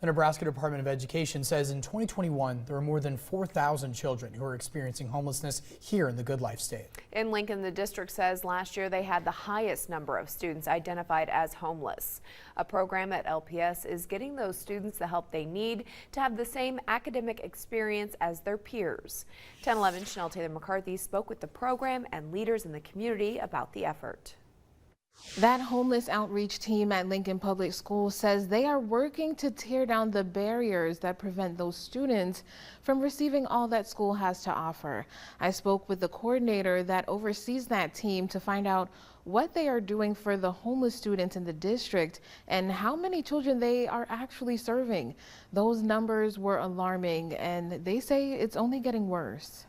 The Nebraska Department of Education says in 2021, there are more than 4,000 children who are experiencing homelessness here in the Good Life state. In Lincoln, the district says last year they had the highest number of students identified as homeless. A program at LPS is getting those students the help they need to have the same academic experience as their peers. 1011 Chanel Taylor McCarthy spoke with the program and leaders in the community about the effort. That homeless outreach team at Lincoln Public Schools says they are working to tear down the barriers that prevent those students from receiving all that school has to offer. I spoke with the coordinator that oversees that team to find out what they are doing for the homeless students in the district and how many children they are actually serving. Those numbers were alarming, and they say it's only getting worse.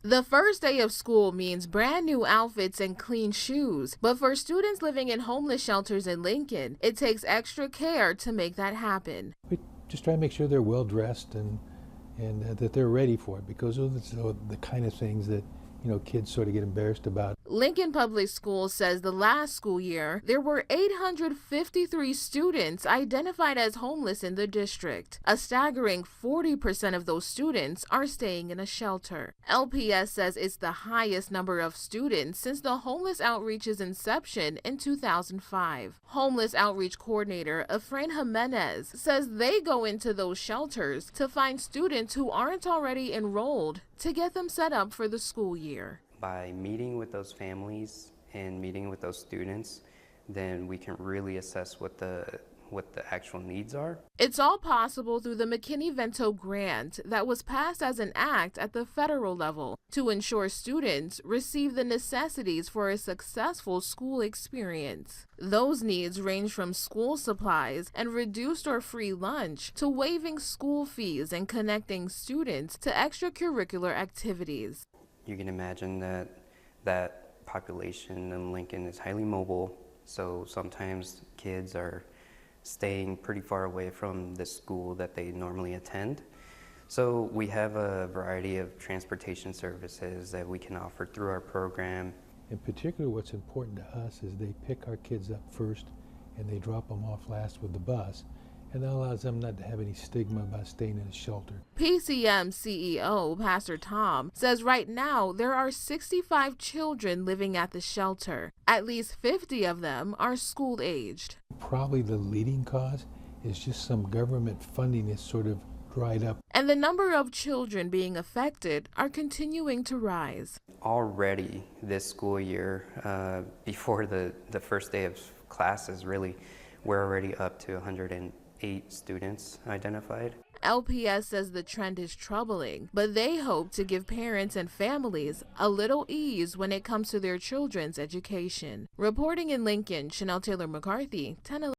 The first day of school means brand new outfits and clean shoes, but for students living in homeless shelters in Lincoln, it takes extra care to make that happen. We just try to make sure they're well dressed and that they're ready for it, because those are the kind of things that kids sort of get embarrassed about. Lincoln Public Schools says the last school year, there were 853 students identified as homeless in the district. A staggering 40% of those students are staying in a shelter. LPS says it's the highest number of students since the homeless outreach's inception in 2005. Homeless outreach coordinator Efrain Jimenez says they go into those shelters to find students who aren't already enrolled to get them set up for the school year. By meeting with those families and meeting with those students, then we can really assess what the actual needs are. It's all possible through the McKinney-Vento grant that was passed as an act at the federal level to ensure students receive the necessities for a successful school experience. Those needs range from school supplies and reduced or free lunch to waiving school fees and connecting students to extracurricular activities. You can imagine that population in Lincoln is highly mobile, so sometimes kids are staying pretty far away from the school that they normally attend. So we have a variety of transportation services that we can offer through our program. In particular, what's important to us is they pick our kids up first and they drop them off last with the bus. And that allows them not to have any stigma about staying in a shelter. PCM CEO Pastor Tom says right now there are 65 children living at the shelter. At least 50 of them are school-aged. Probably the leading cause is just some government funding is sort of dried up. And the number of children being affected are continuing to rise. Already this school year, before the first day of classes, really, we're already up to 108 students identified. LPS says the trend is troubling, but they hope to give parents and families a little ease when it comes to their children's education. Reporting in Lincoln, Chanel Taylor McCarthy, 1011.